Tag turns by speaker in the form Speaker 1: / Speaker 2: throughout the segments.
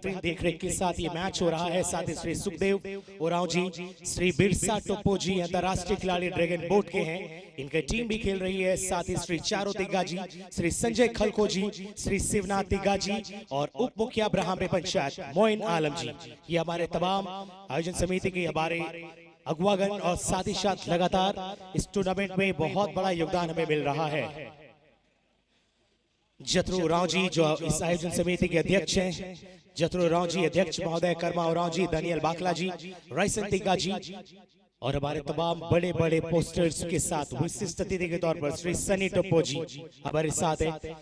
Speaker 1: बेहतरीन देखरेख के साथ ये मैच हो रहा है। साथ ही श्री सुखदेव उरांव जी, श्री बिरसा टोप्पो जी अंतरराष्ट्रीय खिलाड़ी ड्रैगन बोट के हैं, इनकी टीम भी खेल रही है। साथ ही श्री चारो तिग्गा जी, श्री संजय खलको जी, श्री शिवनाथ तिग्गा जी और उप मुखिया ब्रह्मपुर पंचायत मोइन आलम जी, ये हमारे तमाम आयोजन समिति के हमारे अगवागण और साथ ही साथ लगातार इस टूर्नामेंट में बहुत बड़ा योगदान हमें मिल रहा है। जतरू उरांव जी जो इस आयोजन समिति के अध्यक्ष हैं, जतरू उरांव जी अध्यक्ष महोदय, कर्मा उरांव जी, दानियल बाकला जी, रायसन तिग्गा जी और हमारे तमाम बड़े बड़े पोस्टर्स के साथ विशिष्ट अतिथि के तौर पर श्री सनी टोप्पो जी हमारे साथ है।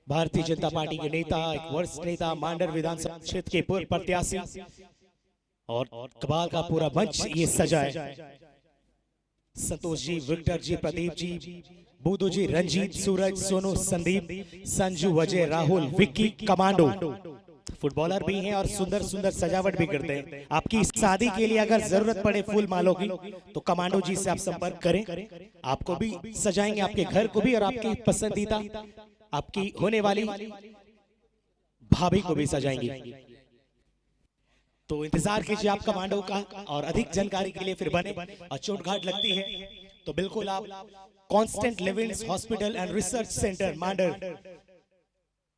Speaker 1: भारतीय जनता पार्टी के नेता, एक वरिष्ठ नेता, मांडर विधानसभा क्षेत्र के पूर्व प्रत्याशी और कमाल का पूरा मंच ये सजा है। संतोष जी, विक्टर जी, प्रदीप जी, बुधू जी, रंजीत, सूरज, सोनू, संदीप, संजू, अजय, राहुल, विक्की, कमांडो फुटबॉलर भी हैं और सुंदर सुंदर सजावट भी करते हैं। आपकी शादी के लिए अगर जरूरत पड़े फूल मालों की तो कमांडो जी से आप संपर्क करें, आपको भी सजाएंगे, आपके घर को भी और आपकी पसंदीदा आपकी होने वाली भाभी को भी सजाएंगे। तो इंतजार कीजिए आप कमांडो का, और अधिक जानकारी के लिए फिर बने। और चोट घाट लगती है तो बिल्कुल आप constant livings hospital and research centre Mandar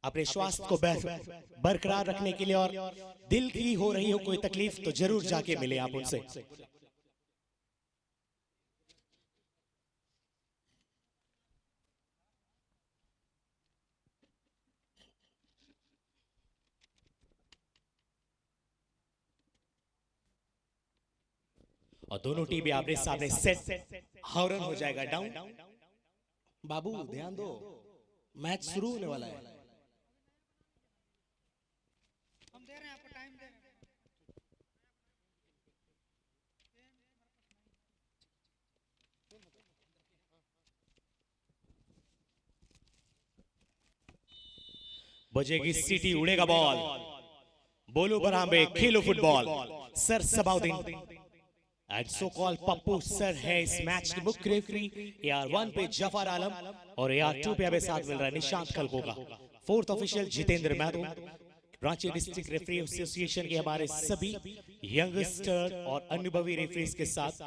Speaker 1: अपने स्वास्थ्य को बरकरार रखने के लिए, और दिल की हो रही हो कोई तकलीफ तो जरूर जाके मिले आप उनसे। और दोनों टीमें आपने सामने सेट, हॉर्न हो जाएगा डाउन। बाबू ध्यान दो, मैच शुरू होने वाला है। हम दे रहे हैं, आपको टाइम दे रहे हैं। बजेगी सीटी, उड़ेगा बॉल, बोलो बरामबे, खेलो football. Sir Sabauddin and so call Pappu sir है इस मैच के मुख्य रेफरी। AR1 पे जफर आलम और AR2 पे हमें साथ मिल रहा है निशांत खलको का। Fourth official Jitendra Mahato. Ranchi district referee association के हमारे सभी यंगस्टर और अनुभवी रेफरीज के साथ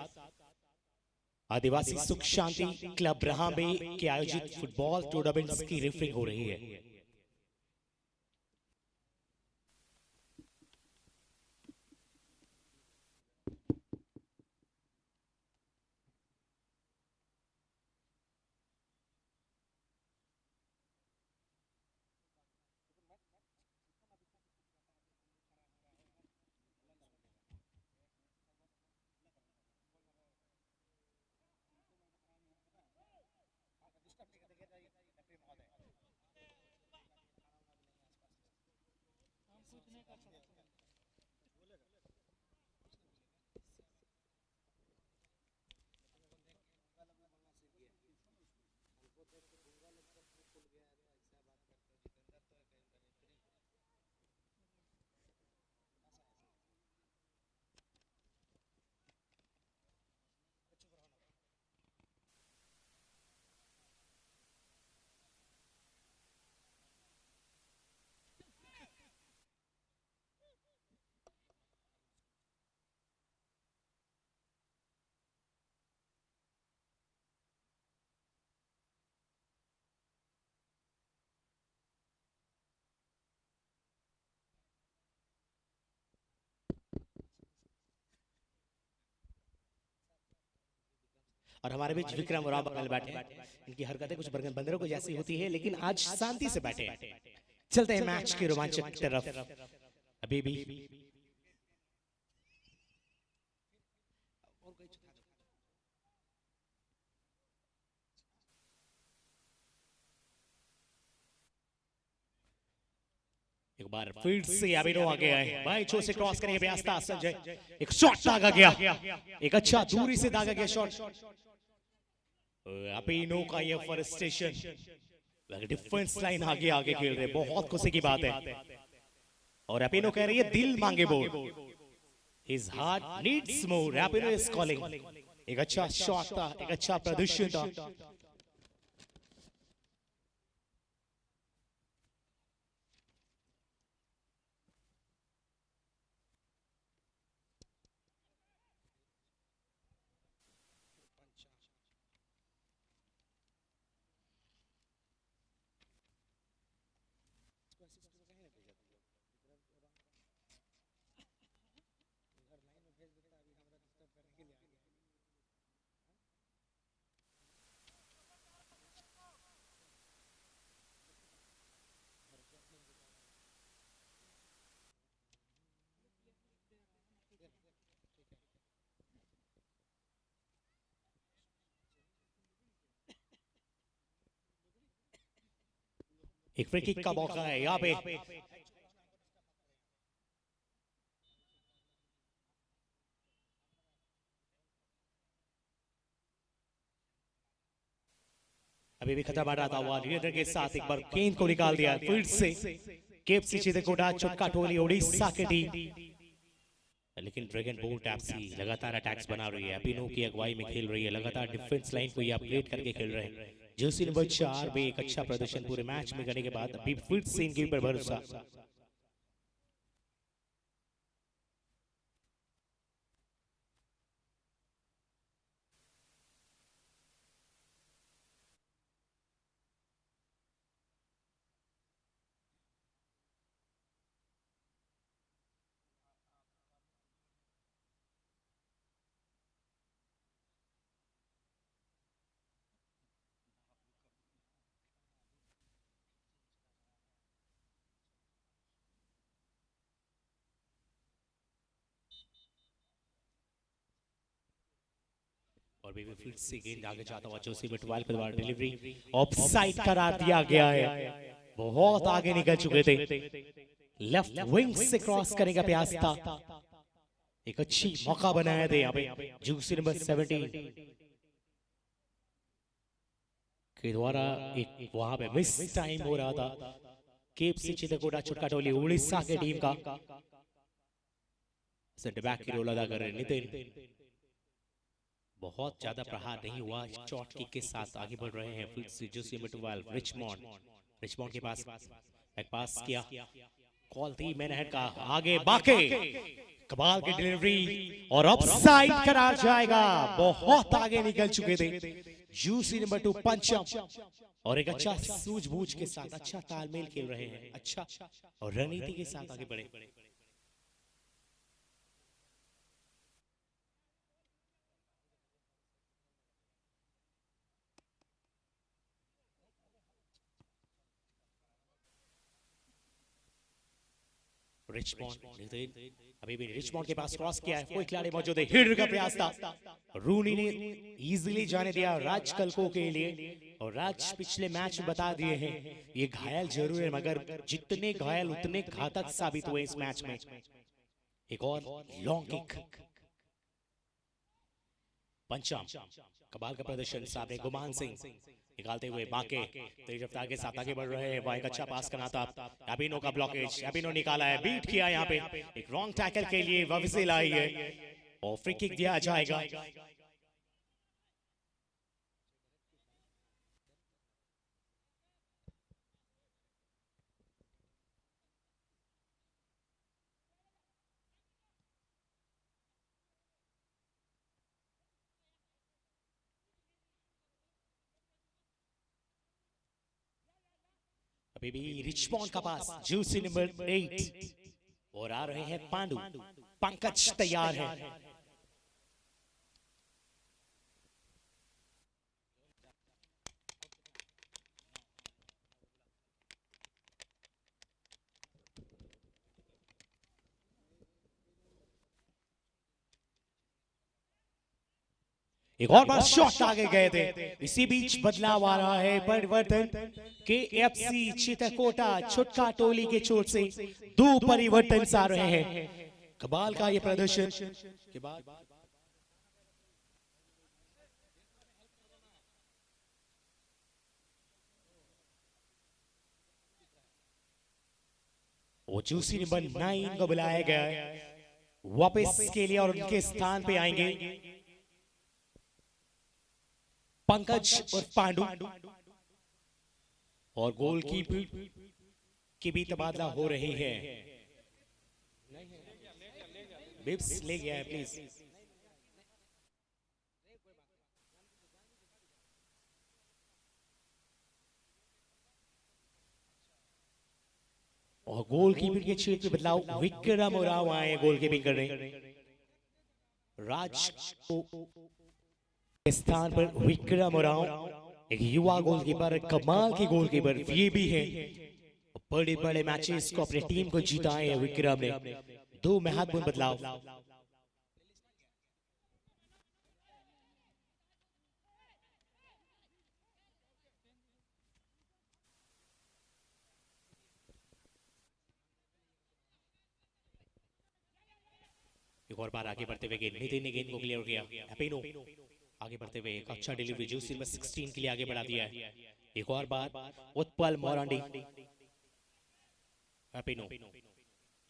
Speaker 1: आदिवासी सुख शांति क्लब ब्रह्मबे के आयोजित फुटबॉल टूर्नामेंट्स की रेफरिंग हो रही है। और हमारे बीच विक्रम और बगल बैठे हैं। इनकी हरकतें कुछ बंदरों को जैसी होती है, लेकिन आज शांति से बैठे हैं। चलते हैं मैच के रोमांचक तरफ। अभी भी एक बार फिर से अभिनव आ गया है भाई, छो से क्रॉस करेंगे ब्यास्ता संजय, एक शॉट दागा गया, एक अच्छा दूरी से दागा गया शॉट। अभिनव का ये फर्स्ट स्टेशन डिफेंस लाइन आगे आगे खेल रहे, बहुत खुशी की बात है। और अभिनव कह रही है दिल मांगे बोल, his heart needs more, Abhinav is calling. एक अच्छा शॉट था, एक अच्छा प्रदर्शन था। एक फ्री किक का मौका है यहाँ पे। अभी भी खतरा बढ़ रहा था, हुआ लीडर के साथ एक बार गेंद को निकाल दिया फिर से। केएफसी चित्रकूटा चुटका टोली उड़ीसा की टीम, लेकिन ड्रैगन बोल्ट एफसी लगातार अटैक्स बना रही है। अभिनव की अगुवाई में खेल रही है, लगातार डिफेंस लाइन को ये अपग्रेड करके खेल रहे हैं। जर्सी नंबर 4 में एक अच्छा प्रदर्शन पूरे मैच में करने के बाद अभी फिर से इनके ऊपर भरोसा। और भी फिर से गेंद आगे जाता हुआ जोशी बटवाल के द्वारा डिलीवरी ऑफसाइड करार दिया गया है। बहुत आगे निकल चुके थे, लेफ्ट विंग से क्रॉस करने का प्रयास था। एक अच्छी मौका बनाया था यहाँ पे जोशी नंबर 17 के द्वारा। एक वहां पे मिस टाइम हो रहा था। केएफसी चित्रकूटा चुटका टोली उड़ीसा की टीम का सेंटर बैक की रोल अदा कर रहे नितिन। बहुत ज्यादा प्रहार नहीं हुआ, शॉट किक के साथ आगे बढ़ रहे हैं फिर से जोशी नंबर 12 रिचमॉन्ड के पास बैक पास किया, कॉल थी मैन हेड का, आगे बाके कमाल की डिलीवरी और ऑफसाइड करार जाएगा। बहुत आगे निकल चुके थे जोशी नंबर 2 पंचम, और एक अच्छा सूझबूझ के साथ अच्छा तालमेल खेल रहे हैं, अच्छा और रणनीति के साथ आगे बढ़े। रिचमॉन्ड अभी भी रिचमॉन्ड के पास क्रॉस किया है, कोई खिलाड़ी मौजूद है, हिट का प्रयास था, रूनी ने इजीली जाने दिया राज कलको के लिए। और राज पिछले मैच में बता दिए हैं ये घायल जरूर है, मगर जितने घायल उतने घातक साबित हुए इस मैच में। एक और लॉन्ग किक, पंचम कमाल का प्रदर्शन सामने गुमान सिंह निकालते हुए बाके तेज रफ्तार के साथ आगे बढ़ रहे हैं। वहां एक अच्छा पास करना था, अभिनो का ब्लॉकेज, अभिनो निकाला है, बीट किया यहाँ पे, एक रॉन्ग टैकल के लिए विजिल आई है और फ्री किक दिया जाएगा। अभी भी रिचमॉन्ड का पास जूसी नंबर 8 और आ रहे हैं पांडु, पंकज तैयार है। एक और बार शॉट आगे गए थे, इसी बीच बदलाव आ रहा है, परिवर्तन के एफसी चित्रकोटा छुटका टोली के चोट से 2 परिवर्तन आ रहे हैं। कमाल का ये प्रदर्शन के बाद वो जूसी नंबर 9 को बुलाया गया है वापस के लिए, और उनके स्थान पे आएंगे पंकज और पांडु, और गोलकीपर की भी तबादला हो रही है। बिप्स ले गया है प्लीज। और गोलकीपर के क्षेत्र में बदलाव, विक्रम उरांव आए गोलकीपिंग करने। राज को के स्थान पर विक्रम उरांव, एक युवा गोलकीपर, कमाल के गोलकीपर ये भी है। बड़े बड़े मैचेस को अपनी टीम को जिताए हैं विक्रम ने। दो महत्वपूर्ण बदलाव। एक और बार आगे बढ़ते हुए गेंद, नितिन ने गेंद को क्लियर किया। एपिनो आगे बढ़ते हुए एक अच्छा डिलीवरी, जो नंबर 16 के लिए आगे बढ़ा दिया है। एक और बार उत्पल मोरांडी, एपिनो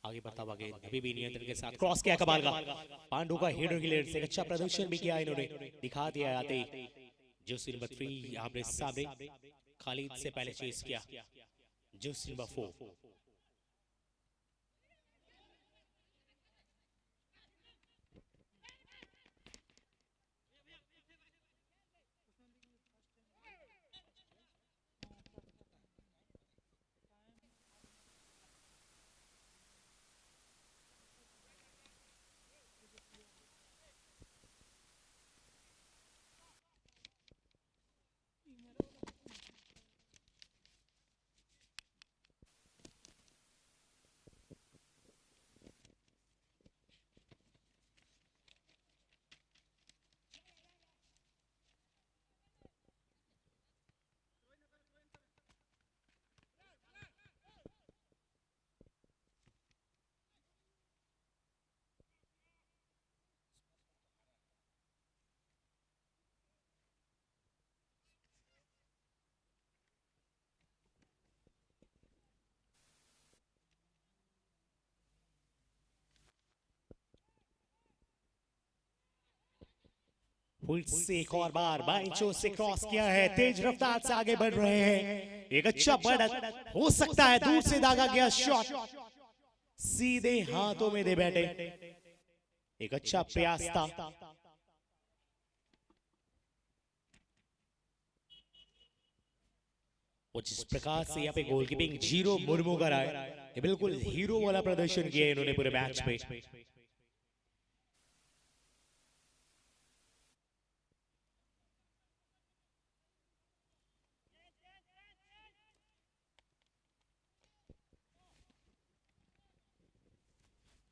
Speaker 1: आगे बढ़ता हुआ गेंद, अभी भी नियंत्रण के साथ क्रॉस किया कमाल का। पांडु का हेडर क्लियर से अच्छा प्रदर्शन भी किया इन्होंने, दिखा दिया आते ही। जो नंबर 3 आपने सामने खालिद से पहले चेस किया। जो नंबर 4 फुल से एक और बार बाइंचो से क्रॉस किया है, तेज रफ्तार से आगे बढ़ रहे हैं। एक अच्छा बढ़त हो सकता है, दूर से दागा गया शॉट सीधे हाथों में दे बैठे। एक अच्छा प्रयास था। और जिस प्रकार से यहाँ पे गोलकीपिंग जीरो मुर्मू का रहा है, ये बिल्कुल हीरो वाला प्रदर्शन किया इन्होंने पूरे मैच में।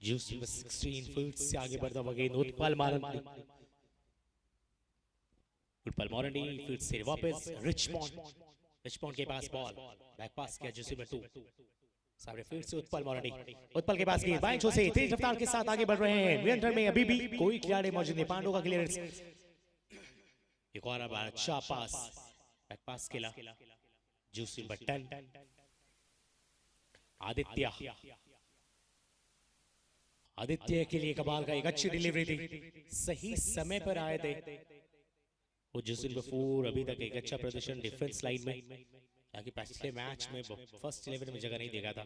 Speaker 1: जूस नंबर 16 फील्ड से आगे बढ़ता हुआ गेंद, उत्पल मोरांडी, उत्पल मोरांडी फील्ड से वापस रिचमोंड के पास बॉल, बैक पास किया जूस नंबर 2 सामने फील्ड से उत्पल मोरांडी, उत्पल के पास गेंद बाइंचो से तेज रफ्तार के साथ आगे बढ़ रहे हैं। नियंत्रण में अभी भी कोई खिलाड़ी मौजूद नहीं। पांडु का क्लियरेंस, एक और बार अच्छा पास, बैक पास खेला जूस नंबर 10 आदित्य, आदित्य के लिए कमाल का एक अच्छी डिलीवरी थी, सही समय पर आए थे। वो जिस दिन 4 अभी तक एक अच्छा प्रदर्शन डिफेंस लाइन में, ताकि पिछले मैच में फर्स्ट 11 में जगह नहीं देगा था।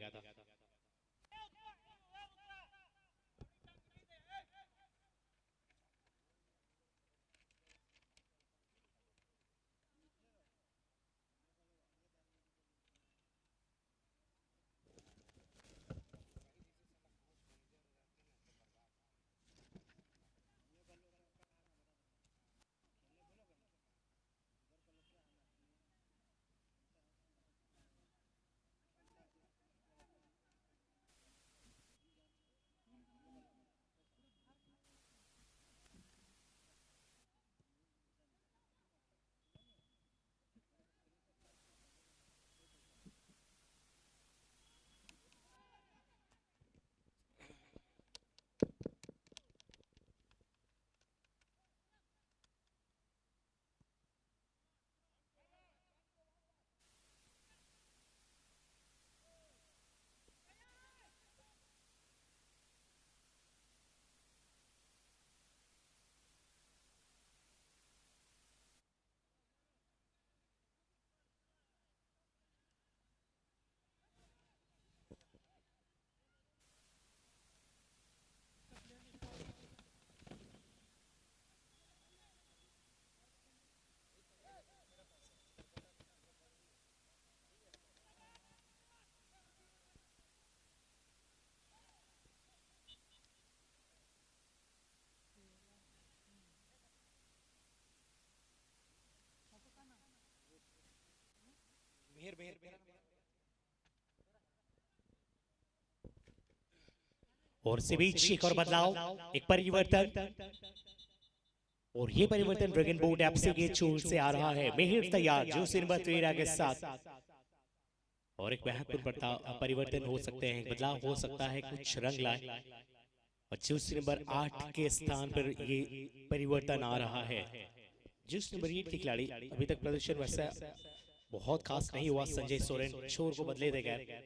Speaker 1: और से बीच एक और बदलाव, एक परिवर्तन, और ये परिवर्तन ड्रैगन बोट एफसी के छोर से आ रहा है। मेहिर तैयार जो नंबर 13 के साथ, और एक महत्वपूर्ण परिवर्तन हो सकते हैं, बदलाव हो सकता है, कुछ रंग लाए, और जूस नंबर 8 के स्थान पर ये परिवर्तन आ रहा है। जूस नंबर 8 के खिलाड़ी अभी तक प्रदर्शन वैसा बहुत खास नहीं हुआ। संजय सोरेन छोर को बदले दे गए।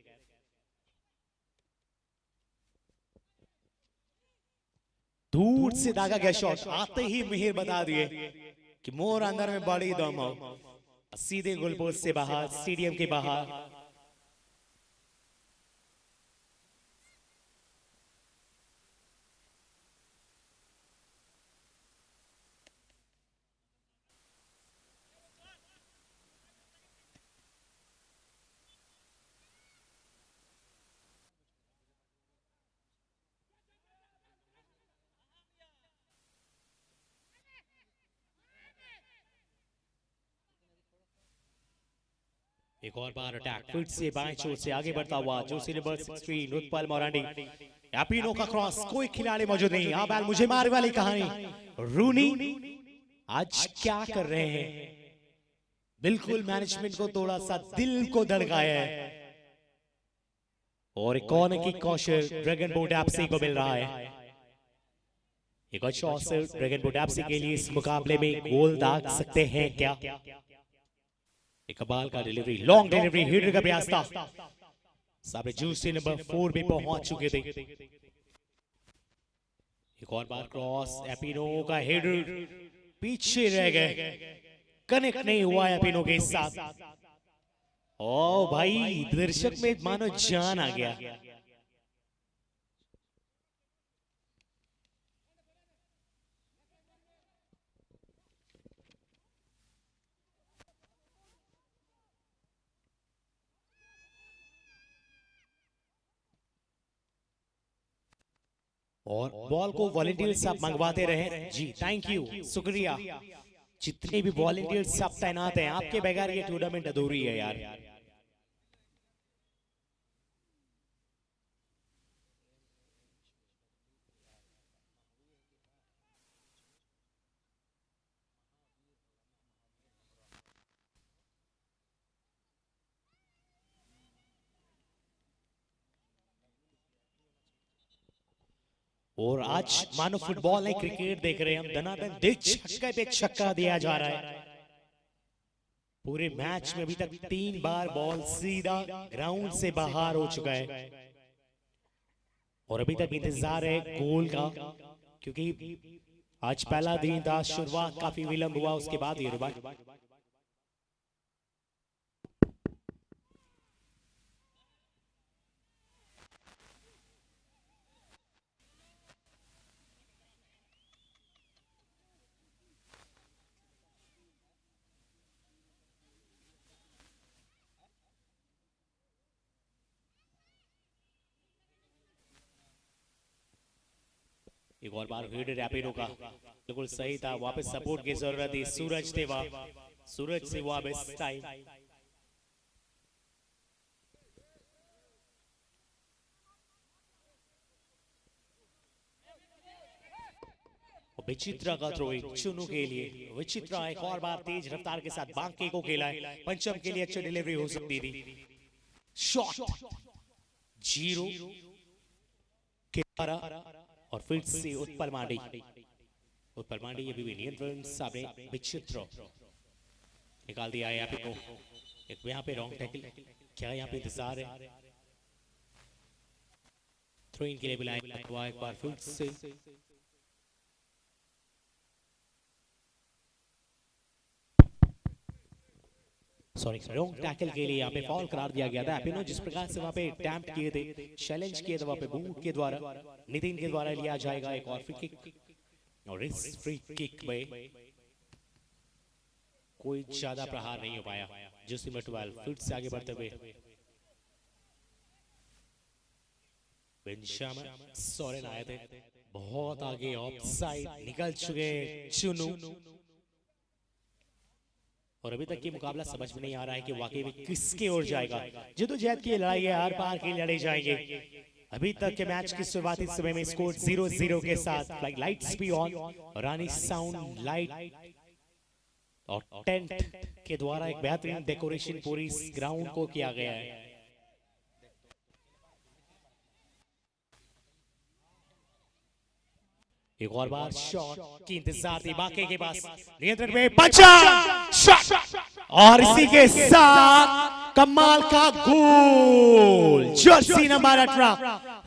Speaker 1: दूर से दागा गया शॉट, आते ही मिहिर बता दिए कि मोर अंदर में बड़ी दम हो। सीधे गोल पोस्ट से बाहर, स्टेडियम के बाहर। एक और बार अटैक, फिर से बाएं छोर से आगे बढ़ता हुआ जोशी नंबर 16 उत्पल मोरांडी। एपिनो का क्रॉस, कोई खिलाड़ी मौजूद नहीं। हाँ बैल, मुझे मार वाली कहानी। रूनी आज क्या कर रहे हैं? बिल्कुल मैनेजमेंट को थोड़ा सा दिल को धड़काया है। और एक कॉर्नर की कौशल ड्रैगन बोट एफसी को मिल रहा है। एक और अवसर ड्रैगन बोट एफसी के लिए इस मुकाबले में गोल दाग सकते हैं क्या? एक कमाल का डिलीवरी, लॉन्ग डिलीवरी, हिटर का प्रयास था। सामने जूसी नंबर 4 भी पहुंच चुके थे। एक और बार क्रॉस, एपिनो का हेडर पीछे रह गए, कनेक्ट नहीं हुआ एपिनो के साथ। ओ भाई, दर्शक में मानो जान आ गया। और बॉल को वॉलंटियर्स आप मंगवाते रहे जी, थैंक यू, शुक्रिया। जितने भी वॉलंटियर्स सब तैनात हैं, आपके बगैर ये टूर्नामेंट अधूरी है यार। और आज मानो फुटबॉल नहीं क्रिकेट देख रहे हैं हम। धनाधन दे छक्के पे छक्का दिया जा रहा है। पूरे मैच में अभी तक 3 बार बॉल सीधा ग्राउंड से बाहर हो चुका है। और अभी तक इंतजार है गोल का, क्योंकि आज पहला दिन था, शुरुआत काफी विलंब हुआ, उसके बाद ये रुका। एक और बार हीड रैपिडो का बिल्कुल सही था, वापस सपोर्ट की जरूरत थी। सूरज थे वहां, सूरज से वापस टाइम। विचित्रा का थ्रोइंग चुनू के लिए। विचित्रा एक और बार तेज रफ्तार के साथ बांके को खेला है। पंचम के लिए अच्छी डिलीवरी हो सकती थी। शॉट 0 के 12, और फिर से उत्पल मांडी। उत्पल मांडी अभी भी नियंत्रण, सामने विचित्र निकाल दिया है यहाँ पे को। एक यहाँ पे रॉन्ग टैकल, क्या यहाँ पे इंतजार है? थ्रो इन के लिए बुलाया एक बार फिर से। सॉरी, रॉन्ग टैकल के लिए यहाँ पे फॉल करार दिया गया था। एपिनो जिस प्रकार से वहाँ पे अटेम्प्ट किए थे, चैलेंज किए थे, वहाँ पे बूट के द्वारा, नितिन के द्वारा लिया जाएगा एक और फ्री किक। और इस फ्री किक में कोई ज्यादा प्रहार नहीं हो पाया। जूसी नंबर 12 फिर से आगे बढ़ते हुए बेंजामिन सोरेन आए थे, बहुत आगे, ऑफसाइड निकल चुके चुनू। और अभी तक ये मुकाबला समझ में नहीं आ रहा है कि वाकई में किसके ओर जाएगा। जद्दोजहद की लड़ाई है, आर पार की लड़े जाएंगे। अभी तक के मैच की शुरुआती समय में स्कोर 0-0 के साथ लाइट्स भी ऑन, रानी साउंड लाइट और टेंट के द्वारा एक बेहतरीन डेकोरेशन पूरी ग्राउंड को किया गया है। एक और बार शॉट की इंतजार थी बाकी के पास, नियंत्रण में बचा शॉट और इसी के साथ कमाल का गोल। जर्सी नंबर 18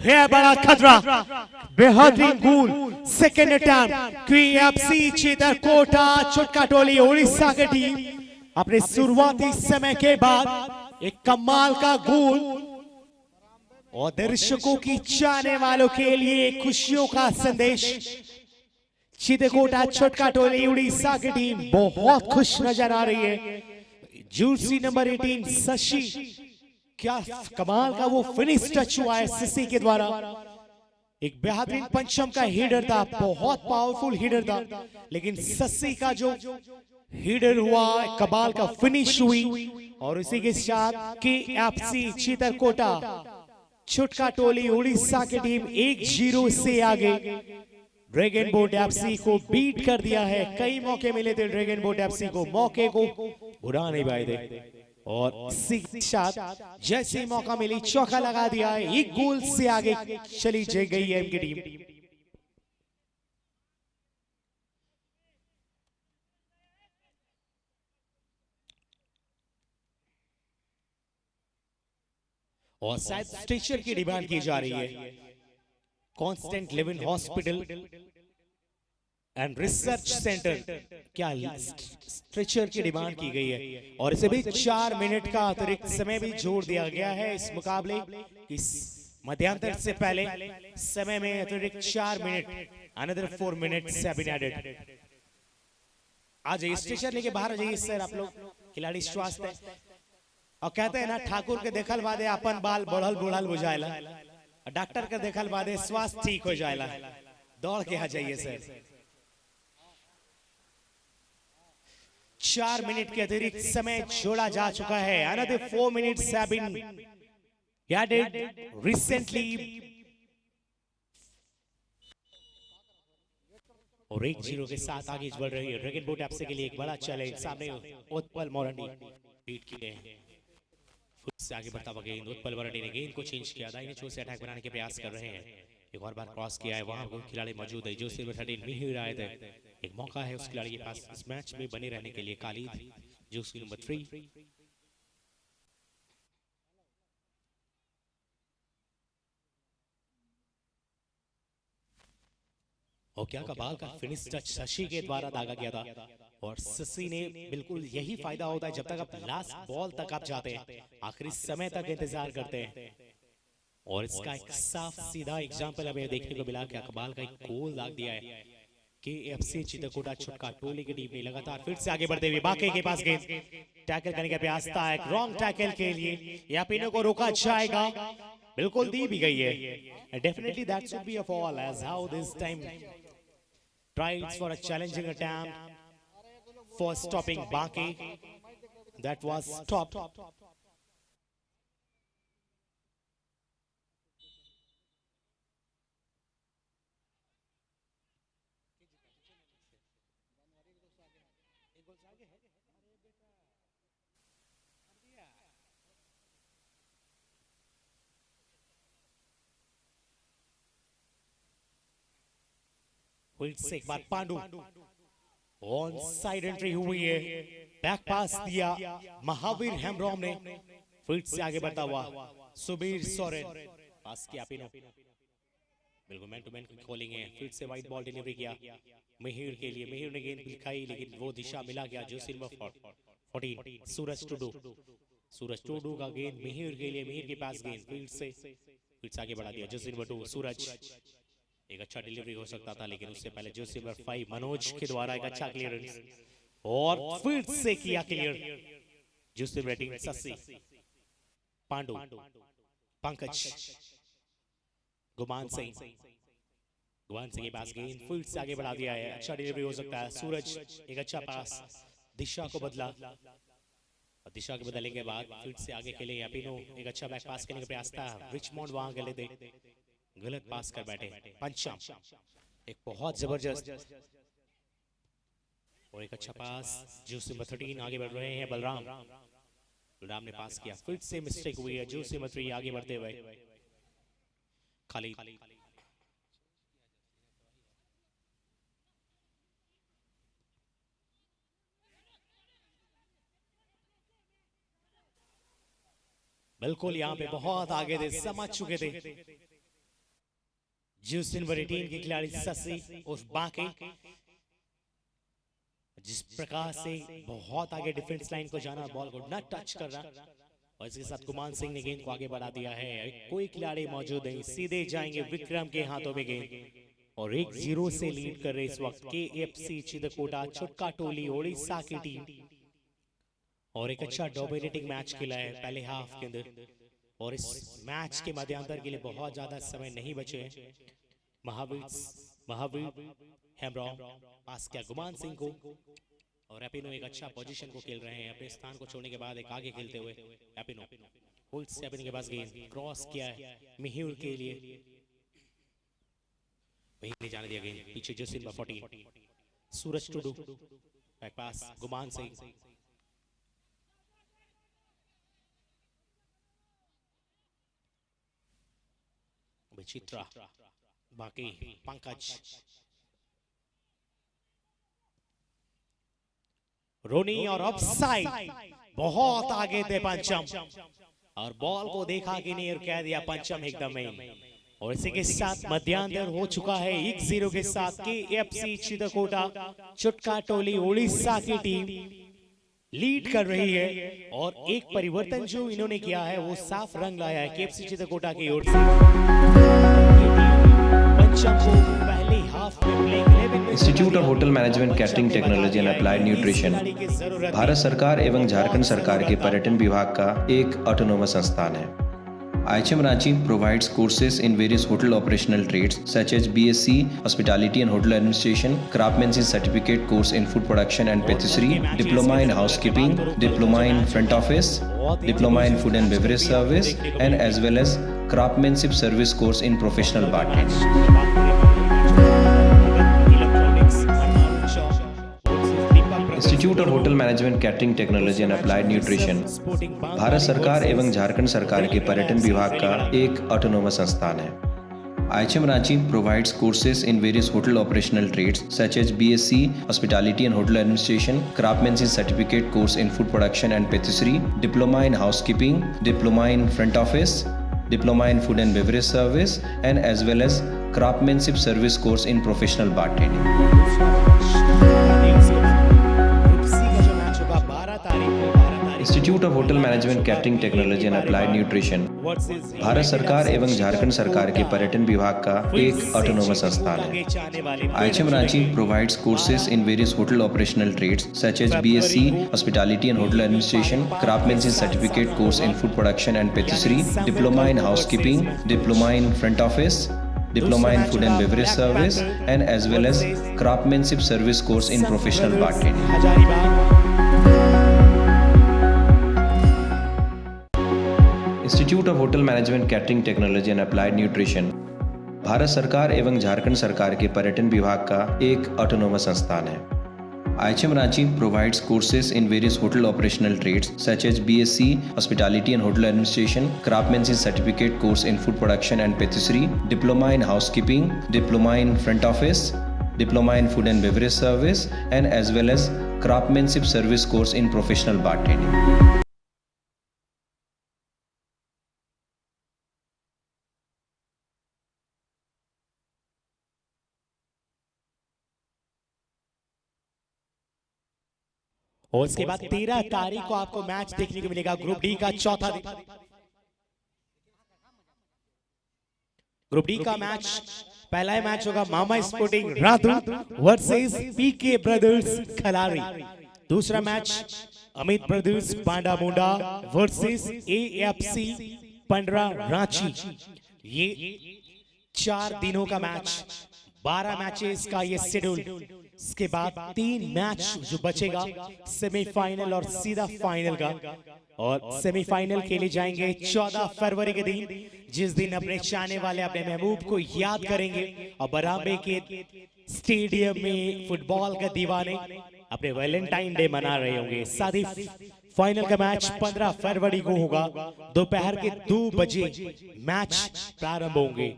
Speaker 1: है बड़ा खतरा, बेहतरीन गोल। सेकेंड अटैम्प्ट क्यूएफसी चित्रकोटा छुटका टोली उड़ीसा की टीम अपने शुरुआती समय के बाद एक कमाल का गोल और दर्शकों की चाहने वालों के लिए खुशियों का संदेश। चित्रकोटा छुटका टोली उड़ीसा की टीम बहुत खुश नजर आ रही है। जर्सी नंबर 18 शशि, क्या कमाल का वो फिनिश टच हुआ है शशि के द्वारा। एक बेहतरीन पंचम का हीडर था, बहुत पावरफुल हीडर था, लेकिन शशि का जो हीडर हुआ, कमाल का फिनिश हुई। और इसी के साथ केएफसी चित्रकोटा छुटका टोली उड़ीसा की टीम 1-0 से आगे ड्रैगन बोट एफसी को बीट कर दिया है। कई मौके मिले थे ड्रैगन बोट एफसी को, मौके को बुरा नहीं पाए थे और इसी के साथ जैसे ही मौका मिली चौका लगा दिया है। एक गोल से आगे चली गई है इनकी टीम। और शायद स्ट्रेचर की डिमांड की जा रही है। Constant living hospital and research centre, क्या स्ट्रेचर की डिमांड की गई है। और इसे भी 4 मिनट का अतिरिक्त समय भी जोड़ दिया गया है इस मुकाबले इस मध्यांतर से पहले समय में अतिरिक्त 4 minute, another 4 minutes have been added. आ जाइए स्ट्रेचर लेके बाहर आ जाइए सर, आप लोग खिलाड़ी स्वास्थ्य। और कहते हैं ना, ठाकुर के देखल बादे अपन बाल बढ़ल बुढ़ल बुझाएला, डॉक्टर के देखल बादे स्वास्थ्य ठीक हो जाएला। दौड़ के आ जाइए सर। 4 मिनट के अतिरिक्त समय छोड़ा जा चुका है। Another 4 minutes have been added recently. और 1-0 के साथ आगे बढ़ रही है ड्रैगन बोट एफसी के लिए एक बड़ा चैलेंज सामने। उत्पल मोरंडी बीट किए से आगे बढ़ता हुआ गेंद, उत्पल मोरंडी ने गेंद को चेंज किया, दाहिने छोर से अटैक बनाने के प्रयास कर रहे हैं। एक और बार क्रॉस किया है, वहां कोई खिलाड़ी मौजूद है जो सिल्वर 13 मिहिर आए थे। एक मौका है उस खिलाड़ी के पास इस मैच में बने रहने के लिए। कालिद जो नंबर 3, और क्या कमाल का फिनिश टच शशि के द्वारा दागा गया था। और शशि ने बिल्कुल यही फायदा होता है जब तक आप लास्ट बॉल तक आप जाते हैं, आखिरी समय तक इंतजार करते हैं। और इसका एक साफ सीधा एग्जांपल हमें देखने को मिला कि कमाल का एक गोल दाग दिया है केएफसी चित्रकोटा छुटका टोली की टीम ने। लगातार फिर से आगे बढ़ते हुए बाकी के पास गेंद टैकल करने का प्रयास था, एक रॉन्ग टैकल के लिए या पिनो को रोका जाएगा, बिल्कुल दी भी गई है। Definitely that should be a foul as how this time tried for a challenging attempt for stopping Baki. That was stopped. फिर से एक बार पांडु ऑन साइड एंट्री हुई है, बैक पास दिया महावीर हेमब्रॉम ने। फिर से आगे बढ़ता हुआ सुबीर सोरेन, पास किया पिनो, बिल्कुल मैन टू मैन कॉलिंग है। फिर से वाइट बॉल डिलीवरी किया मिहिर के लिए, मिहिर ने गेंद दिखाई लेकिन वो दिशा मिला गया जो सिल्वर 14 सूरज टुडू का गेंद मिहिर के लिए, मिहिर के पास गेंद फिर से आगे बढ़ा दिया जो सिल्वर 2 सूरज। एक अच्छा डिलीवरी हो सकता था लेकिन उससे पहले जो सिल्वर 5 मनोज के द्वारा एक अच्छा क्लियरेंस और फिर से किया क्लियर जो सिल्वर रेटिंग शशि, पांडु, पंकज, गुमान सिंह के पास गेंद फिर से आगे बढ़ा दिया है। अच्छा डिलीवरी हो सकता है। सूरज एक अच्छा पास दिशा को बदला और दिशा के बदलने के बाद फिर से आगे खेले एपिनो, एक अच्छा बैक पास करने का प्रयास था, रिचमोंड वहां गले थे, गलत पास कर बैठे पंचम, एक बहुत जबरदस्त और एक अच्छा पास। जूस नंबर 13 आगे बढ़ रहे हैं बलराम, बलराम ने पास किया, फिर से मिस्टेक हुई है, जूस नंबर 3 आगे बढ़ते हुए खाली बिल्कुल यहाँ पे बहुत आगे थे, समझ चुके थे। जूस नंबर 18 के खिलाड़ी ससी उस बाकी जिस प्रकार से बहुत आगे डिफेंस लाइन को जाना, बॉल को न टच कर रहा और इसके साथ कुमान सिंह ने गेंद को आगे बढ़ा दिया है। कोई खिलाड़ी मौजूद नहीं, सीधे जाएंगे विक्रम के हाथों में गेंद और 1-0 से लीड कर रहे इस वक्त KFC चित्रकूटा, छुटका टोली ओडिशा की टीम। और एक अच्छा डोमिनेटिंग मैच खेला है पहले हाफ के अंदर और इस मैच के मध्यांतर के लिए बहुत ज्यादा समय नहीं बचे हैं। महावीर हेमब्रॉम पास किया गुमान सिंह को और एपिनो एक अच्छा पोजीशन को खेल रहे हैं, अपने स्थान को छोड़ने के बाद एक आगे खेलते हुए एपिनो होल्ड से एपिनो के पास गेंद क्रॉस किया है मिहिर के लिए, वहीं ले जाने दिया गेंद पीछे जो नंबर 14 सूरज टुडू, बैक पास गुमान सिंह, विचित्रा बाकी पंकज, रोनी और ऑफसाइड, बहुत आगे थे पंचम और बॉल को देखा कि नहीं और कह दिया पंचम एकदम ही। और इसी के साथ मध्यांतर हो चुका है 1-0 के साथ KFC चित्रकूटा, छुटका टोली ओडिशा की टीम लीड कर रही है। और एक परिवर्तन जो इन्होंने किया है वो साफ रंग लाया है KFC चित्रकूटा की ओर से।
Speaker 2: Institute of hotel management, catering technology and applied nutrition Bharat सरकार एवं झारखंड सरकार के पर्यटन विभाग का एक ऑटोनोमस संस्थान है। IHM Ranchi provides courses in various hotel operational trades such as BSc Hospitality and Hotel Administration, Craftsmanship Certificate course in Food Production and Patisserie, Diploma in Housekeeping, Diploma in Front Office, Diploma in Food and Beverage Service, and as well as Craftsmanship Service course in Professional Bartending. Institute of hotel management, catering technology and applied nutrition Bharat सरकार एवं झारखंड सरकार के पर्यटन विभाग का एक autonomous संस्थान है। IHM Ranchi provides courses in various hotel operational trades such as BSc Hospitality and Hotel Administration, Craftsmanship Certificate course in Food Production and Patisserie, Diploma in Housekeeping, Diploma in Front Office, Diploma in Food and Beverage Service, and as well as Craftsmanship Service course in Professional Bartending. Institute of hotel management, catering technology and applied nutrition Bharat सरकार एवं झारखंड सरकार के पर्यटन विभाग का एक autonomous संस्थान है। IHM Ranchi provides courses in various hotel operational trades such as BSc Hospitality and Hotel Administration, Craftsmanship Certificate course in Food Production and Patisserie, Diploma in Housekeeping, Diploma in Front Office, Diploma in Food and Beverage Service, and as well as Craftsmanship Service course in Professional Bartending. Institute of hotel management, catering technology and applied nutrition Bharat सरकार एवं झारखंड सरकार के पर्यटन विभाग का एक autonomous संस्थान है। IHM Ranchi provides courses in various hotel operational trades such as BSc Hospitality and Hotel Administration, Craftsmanship Certificate course in Food Production and Patisserie, Diploma in Housekeeping, Diploma in Front Office, Diploma in Food and Beverage Service, and as well as Craftsmanship Service course in Professional Bartending.
Speaker 1: और उसके बाद 13 तारीख को आपको match देखने को मिलेगा group D का चौथा दिन। ग्रुप डी का मैच, पहला मैच होगा मामा स्पोर्टिंग राधु वर्सेस पीके ब्रदर्स खलारी। दूसरा मैच अमित ब्रदर्स पांडा मुंडा वर्सेस AFC पंडरा रांची। ये 4 दिनों का मैच 12 मैचेस का ये शेड्यूल। इसके बाद 3 मैच जो बचेगा, सेमीफाइनल और सीधा फाइनल का। और सेमीफाइनल खेले जाएंगे 14 फरवरी के दिन, जिस दिन अपने चाहने वाले अपने महबूब को याद करेंगे और बराबे के स्टेडियम में फुटबॉल का दीवाने अपने वैलेंटाइन डे मना रहे होंगे। साथ ही फाइनल का मैच 15 फरवरी को होगा, दोपहर के 2 बजे मैच प्रारंभ होंगे।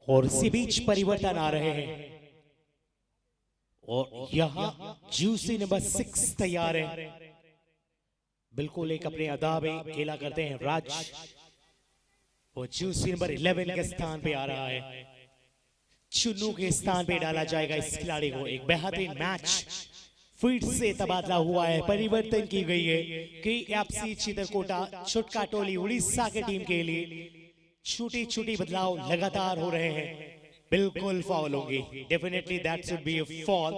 Speaker 1: और इसी बीच परिवर्तन आ रहे हैं और यहाँ जूसी नंबर 6 तैयार है। बिल्कुल एक अपने अदा में खेला करते हैं राज, और जूसी नंबर 11 के स्थान पे आ रहा है। चुन्नू के स्थान पे डाला जाएगा इस खिलाड़ी को। एक बेहतरीन मैच फिर से तबादला हुआ है, परिवर्तन की गई है कि एफसी चित्रकोटा छुटका टोली उड़ीसा के टीम के लिए छोटी छोटी बदलाव लगातार हो रहे हैं। बिल्कुल फॉल होंगे, definitely that should be a fall.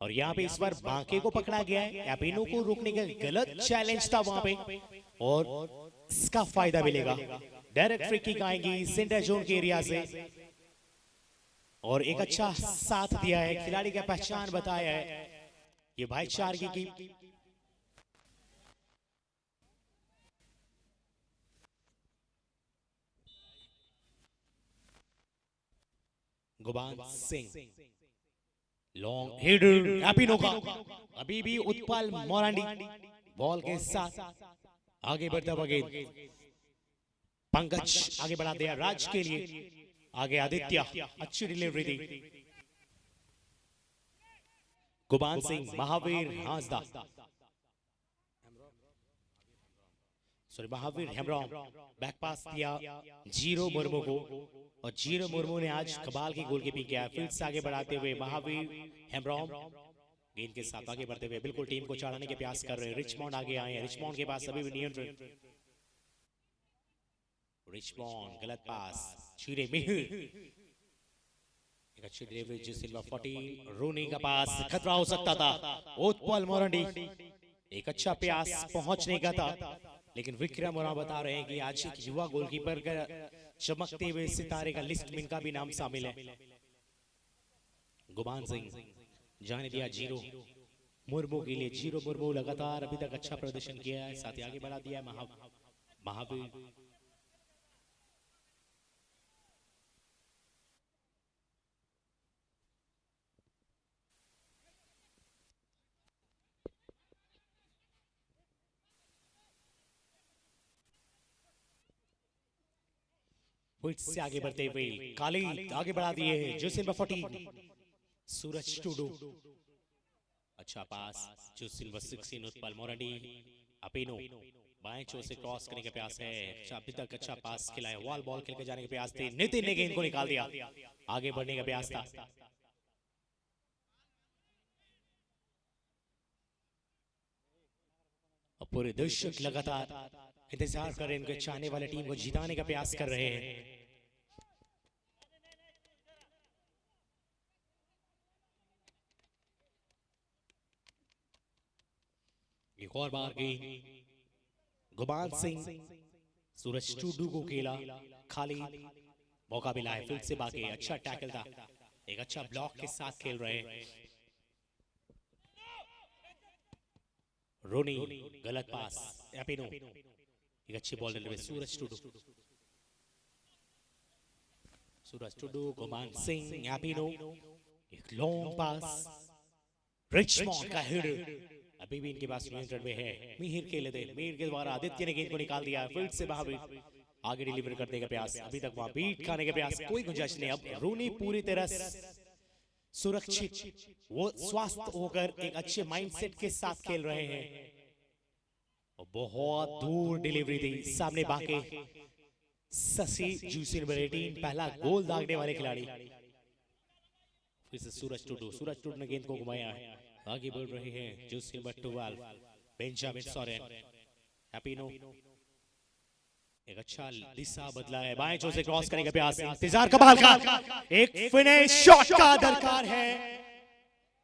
Speaker 1: और यहाँ पे इस बार बांके को पकड़ा गया है, एपिनो को रोकने का गलत चैलेंज था वहां पे, और इसका फायदा मिलेगा। डायरेक्ट फ्री किक आएगी सेंटर जोन के एरिया से, और एक अच्छा साथ दिया है, खिलाड़ी का पहचान बताया है ये भाईचारगी की। गुबान सिंह लॉन्ग हेडर एपिनो का, अभी भी उत्पल मोरांडी बॉल के साथ आगे बढ़ता हुआ गेंद। पंकज आगे बढ़ा दिया राज के लिए, आगे आदित्य अच्छी डिलीवरी दी। Guban Singh, Mahavir Hansda, sorry Mahavir Hembrom back pass दिया जीरो मुर्मू को, और जीरो मुर्मू ने आज कमाल की गोलकीपिंग किया। फिर से आगे बढ़ाते हुए महावीर हेम्ब्रॉम गेंद के साथ आगे बढ़ते हुए बिल्कुल टीम को चढ़ाने के प्रयास कर रहे हैं। रिचमॉन्ड आगे आए हैं, रिचमॉन्ड के पास अभी भी नियंत्रण। रिचमॉन्ड गलत पास, छीरे मिहिर, एक अच्छी डिलीवरी जो सिल्वा 14 रूनी का पास खतरा हो सकता था। उत्पल मोरंडी एक अच्छा प्रयास पहुंचने का था, लेकिन विक्रम और बता रहे हैं कि आज एक युवा गोलकीपर का चमकते हुए सितारे का लिस्ट में इनका भी नाम शामिल है। गुमान सिंह जाने दिया जीरो मुर्मू के लिए। जीरो मुर्मू लगातार अभी तक अच्छा प्रदर्शन किया है, साथ ही आगे बढ़ा दिया है महावीर। फिर से आगे बढ़ते हुए काली आगे बढ़ा दिए हैं जोसिन 14 सूरज टूडू, अच्छा पास जो सिल्वर 16 उत्पल मोरंडी अपेनो बाएं चोर से क्रॉस करने का प्रयास है। अच्छा अभी तक अच्छा पास खिलाया, वॉल बॉल खेल के जाने के प्रयास थे, नितिन ने गेंद को निकाल दिया, आगे बढ़ने का प्रयास था। और पूरे दर्शक लगातार इंतजार कर रहे हैं, इनके चाहने वाले टीम को जिताने का प्रयास कर रहे हैं। एक और बार गई गुमान सिंह सूरज टुडू को खेला, खालिद मौका मिला है फिर से बाकी, अच्छा टैकल था, एक अच्छा ब्लॉक के साथ खेल रहे हैं। रोनी गलत पास, एपिनो एक अच्छी बॉल डाले हुए सूरज टुडू, गुमान सिंह, एपिनो एक लॉन्ग पास, रिचमॉन्ड का हिटर, अभी भी इनके पास नियंत्रण में है, मिहिर खेले थे, मिहिर के द्वारा आदित्य ने गेंद को निकाल दिया, फिर से महावीर आगे डिलीवर करने का प्रयास, अभी तक वहां बीट खाने का प्रयास, कोई गुंजाइश नहीं। अब रूनी पूरी तरह सुरक्षित, वो स्वस्थ होकर एक अच्छे माइंडसेट के साथ खेल रहे हैं, और बहुत दूर डिलीवरी दी, सामने बाके ससी जूसी नंबर 18 पहला गोल दागने वाले खिलाड़ी, फिर से सूरज टुडू ने गेंद को घुमाया है, आगे बढ़ रहे हैं जूसी नंबर 12 बेंजामिन सोरेन, एपिनो एक अच्छा दिशा बदला है, बाएं चोर से क्रॉस करने का प्रयास, इंतजार कमाल का एक फिनिश शॉट का दरकार है,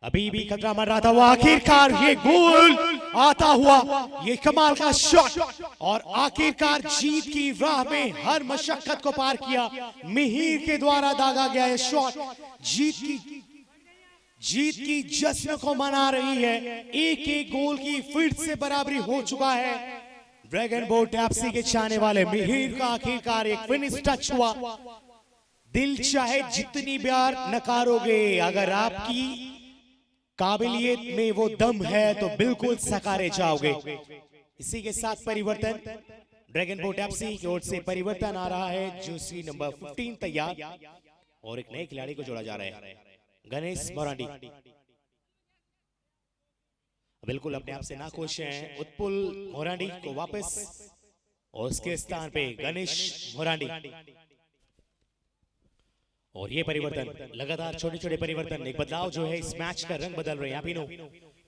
Speaker 1: अभी भी खतरा मर रहा था, वो आखिरकार ये गोल आता हुआ, ये कमाल का शॉट, और आखिरकार जीत की राह में हर मशक्कत को पार किया, मिहिर के द्वारा दागा गया ये शॉट जीत की जश्न को मना रही है, एक एक गोल की फिर से बराबरी हो चुका है। ड्रैगन बोट टैप्सी के चाहने वाले मिहिर का आखिरकार एक फिनिश टच हुआ, दिल चाहे जितनी बार नकारोगे, अगर आपकी काबिलियत में वो दम है तो बिल्कुल सकारे जाओगे। इसी के साथ परिवर्तन, ड्रैगन बोट टैप्सी की ओर से परिवर्तन आ रहा है, जूसी नंबर 15 तैयार, और एक नए खिलाड़ी को जोड़ा जा रहा है, गणेश मोरांडी, बिल्कुल अपने आप से ना खुश हैं, उत्पुल मोरांडी को वापस, और उसके स्थान पे गणेश मोरांडी, और ये परिवर्तन लगातार छोटे छोटे परिवर्तन, एक बदलाव जो है इस मैच का रंग बदल रहे हैं, एपिनो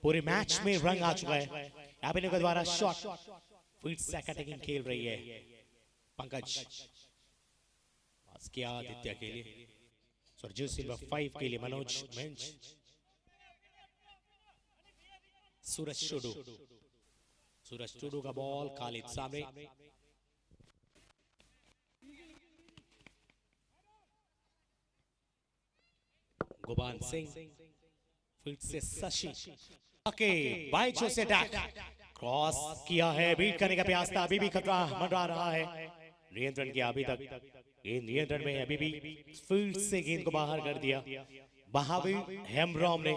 Speaker 1: पूरे मैच में रंग आ चुका है, एपिनो के द्वारा शॉट, फिर से अटैकिंग खेल रही है पंकज, किया आदित्य के लिए, जूसी नंबर 5 के लिए मनोज मेंच, सूरज टुडू का बॉल, खालिद सामने, गुमान सिंह, फिर से शशि, ओके बाएं छोर से अटैक, क्रॉस किया है, बीट करने का प्रयास था, अभी भी खतरा मंडरा रहा है, नियंत्रण किया, अभी तक गेंद नियंत्रण में है, अभी भी फिर से गेंद को बाहर कर दिया महावीर हेमब्रॉम ने,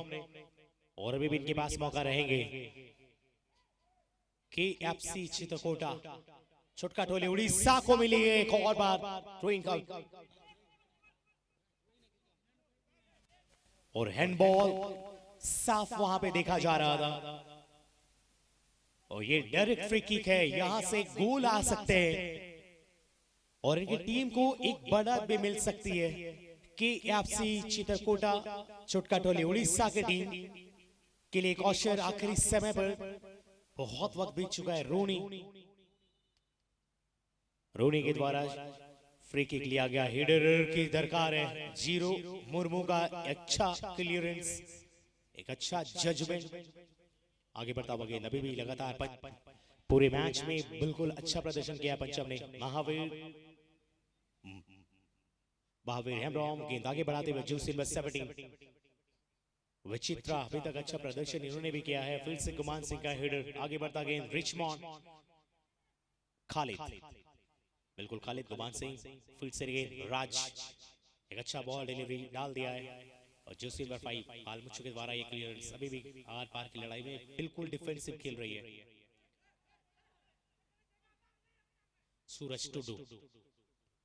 Speaker 1: और अभी भी इनके पास मौका रहेंगे, KFC चित्रकोटा, छुटका टोली उड़ीसा को मिली है एक और बार थ्रोइंग आउट, और हैंडबॉल साफ वहां पे देखा जा रहा था, और ये डायरेक्ट फ्री किक है, यहां से गोल आ सकते हैं, और इनकी टीम को एक बढ़त भी मिल सकती है। KFC चित्रकोटा, छुटका टोली उड़ीसा की टीम के लिए एक अवसर, आखिरी समय पर बहुत वक्त बीत चुका है, रोनी के द्वारा फ्री किक लिया गया, हेडर की दरकार है, जीरो मुर्मू का अच्छा क्लियरेंस, एक अच्छा जजमेंट, आगे बढ़ता हुआ गेंद, अभी भी लगातार पूरे मैच में बिल्कुल अच्छा प्रदर्शन किया पंचम ने, महावीर हेमब्रॉम गेंद आगे बढ़ाते हुए, जूसी नंबर 17 विचित्रा, अभी तक अच्छा प्रदर्शन इन्होंने भी किया है, फिर से गुमान सिंह का हेडर, आगे बढ़ता गेंद, रिचमॉन्ड, खालिद, बिल्कुल खालिद, गुमान सिंह, फिर से गेंद, राज, एक अच्छा बॉल डिलीवरी डाल दिया है, और जूसी नंबर 5 पालमुच्चू के द्वारा ये क्लियरेंस, अभी भी आर पार की लड़ाई में बिल्कुल डिफेंसिव खेल रही है, सूरज टुडू,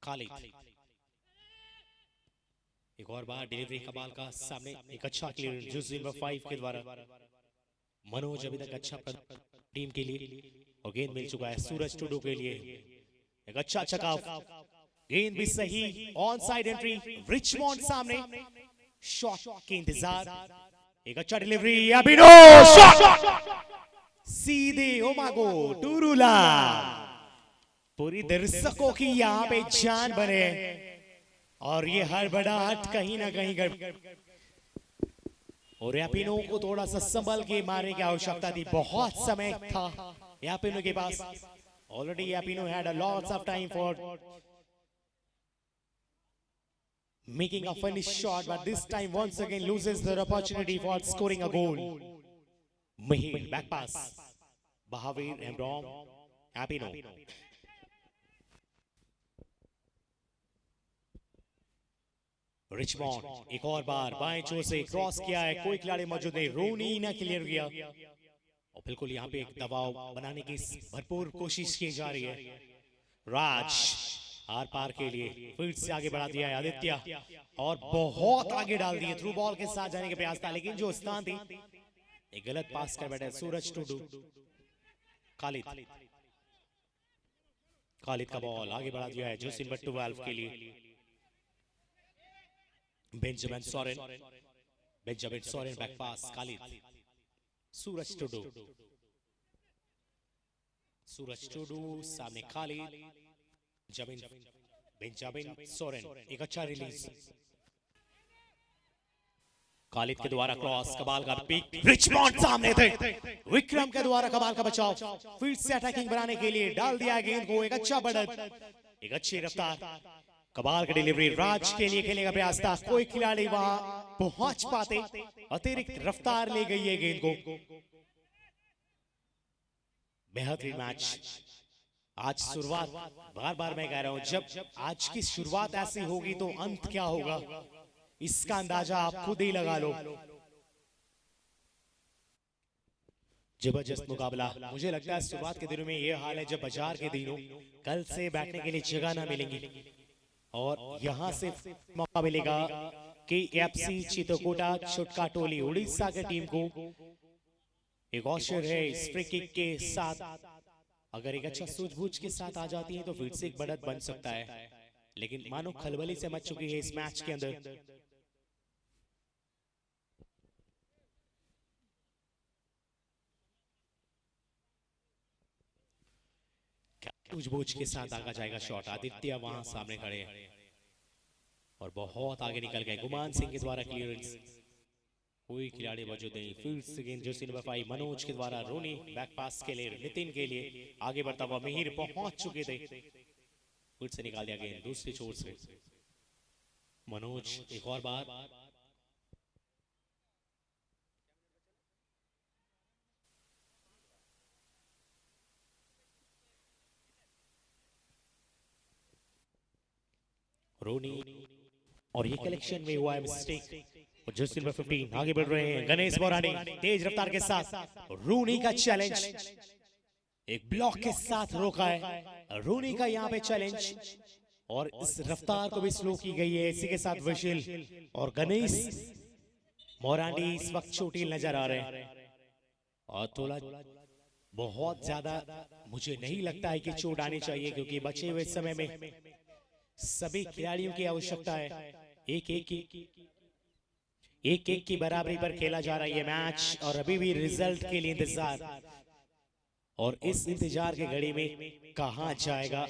Speaker 1: खालिद, एक और बार डिलीवरी कमाल का, सामने एक अच्छा क्लियरेंस जूसी नंबर 5 के द्वारा, मनोज अभी तक अच्छा टीम के लिए, और गेंद मिल चुका है सूरज टुडू के लिए, एक अच्छा छक्का, गेंद भी सही, ऑन साइड एंट्री, रिचमॉन्ड सामने, शॉट के इंतजार, एक अच्छा डिलीवरी, अभिनो शॉट सीधे ओमागो टुरुला, पूरी दर्शकों की यहाँ पे जान बने, और ये हड़बड़ाहट कहीं ना कहीं और यापिनो को थोड़ा सा संभल के मारने की आवश्यकता थी, बहुत समय था यापिनो के पास, Already Yapino had a lots of time for making a finish shot, but this time once again loses the opportunity for scoring a goal. Mahir, back pass. Bahavir, Emrom, Yapino. रिचमॉन्ड एक और बार बाएं चोर से क्रॉस किया है, कोई खिलाड़ी मौजूद नहीं, रोनी ने क्लियर किया और बिल्कुल यहाँ पे एक दबाव बनाने की भरपूर कोशिश की जा रही है। राज आर पार के लिए फिर से आगे बढ़ा दिया है आदित्य और बहुत आगे डाल दिए, थ्रू बॉल के साथ जाने के प्रयास था, लेकिन जो स्थान थी एक गलत पास कर बैठे सूरज टुडू। खालिद का बॉल आगे बढ़ा दिया है जोसिन बट्टू वाल्व के लिए। Benjamin Soren back pass, Khalid, Suraj Tudu सामने खालिद, बेंजामिन सोरेन एक अच्छा रिलीज, खालिद के द्वारा क्रॉस, कमाल का पिक, रिचमॉन्ड सामने थे, विक्रम के द्वारा कमाल का बचाव, फिर से अटैकिंग बनाने के लिए डाल दिया गेंद को, एक अच्छा बढ़त, एक अच्छी रफ्तार, कमाल की डिलीवरी, राज के लिए खेलने का प्रयास था, कोई खिलाड़ी वहां पहुंच पाते, अतिरिक्त रफ्तार ले गई है गेंद को। बेहतरीन मैच। आज शुरुआत बार बार मैं कह रहा हूं, जब आज की शुरुआत ऐसी होगी तो अंत क्या होगा इसका अंदाजा आप खुद ही लगा लो। जबरदस्त मुकाबला। मुझे लगता है शुरुआत के दिनों में यह हाल है, जब बाजार के दिनों कल से बैठने के लिए जगह ना मिलेंगी और यहां से मौका मिलेगा कि एफसी चित्रकूटा छुटका टोली उड़ीसा के टीम को एक अवसर है इस फ्री किक के साथ, अगर एक अच्छा सूझबूझ के साथ आ जाती है तो फिर से एक बढ़त बन सकता है, लेकिन मानो खलबली से मच चुकी है इस मैच के अंदर। सूझबूझ के साथ आगा जाएगा शॉट, आदित्य वहां सामने खड़े हैं और बहुत आगे निकल गए, गुमान सिंह के द्वारा क्लियरेंस, कोई खिलाड़ी मौजूद नहीं, फिर से गेंद जर्सी नंबर 5 मनोज के द्वारा, रोनी बैक पास के लिए, नितिन के लिए आगे बढ़ता हुआ मिहिर पहुंच चुके थे, फिर से निकाल दिया गेंद दूसरी छोर से, मनोज एक और बार, रोनी और ये कलेक्शन में हुआ है मिस्टेक और जर्सी नंबर 15 आगे बढ़ रहे हैं, गणेश मोरानी तेज रफ्तार के साथ, रोनी का चैलेंज एक ब्लॉक के साथ रोका है, रोनी का यहाँ पे चैलेंज और इस रफ्तार को भी स्लो की गई है, इसी के साथ विशिल और गणेश मोरानी इस वक्त चोटिल नजर आ रहे हैं और थोड़ा बहुत ज्यादा मुझे नहीं लगता है कि चोट आनी चाहिए, क्योंकि बचे हुए समय में सभी खिलाड़ियों की आवश्यकता है, एक की बराबरी पर खेला जा रहा है ये मैच और अभी भी रिजल्ट के लिए इंतजार, और इस इंतजार की घड़ी में कहां जाएगा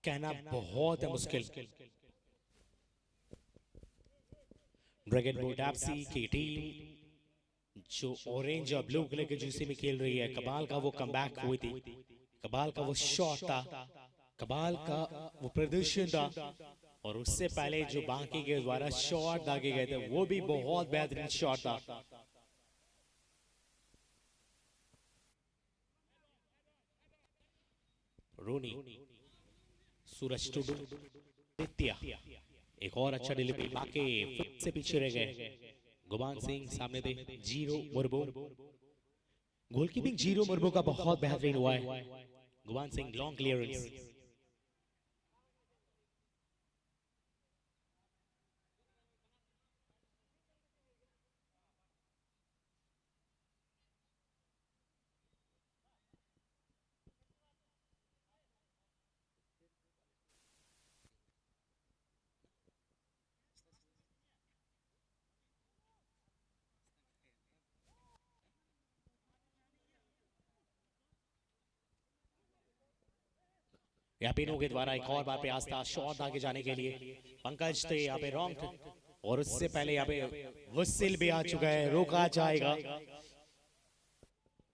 Speaker 1: कहना बहुत है मुश्किल। ड्रैगन बोट एफसी की टीम जो ऑरेंज और ब्लू कलर के जर्सी में खेल रही है, कमाल का वो कमबैक हुई थी, कमाल का वो शॉट था, कमाल का वो प्रदर्शन था, और उससे पहले जो बाकी के द्वारा शॉट दागे गए थे वो भी बहुत बेहतरीन शॉट था। रोनी, सूरज टुडू, नित्या एक और अच्छा डिलीवरी, बाकी फिर से पीछे रह गए, गुमान सिंह सामने थे, zero Murmu, goalkeeping zero Murmu का बहुत बेहतरीन हुआ है, गुमान सिंह लॉन्ग क्लियरेंस, यापिनो के द्वारा एक और बार प्रयास था शॉट आगे जाने के लिए, पंकज थे यहाँ पे रॉन्ग थे, और उससे पहले यहाँ पे विसिल भी आ चुका है, रोका जाएगा।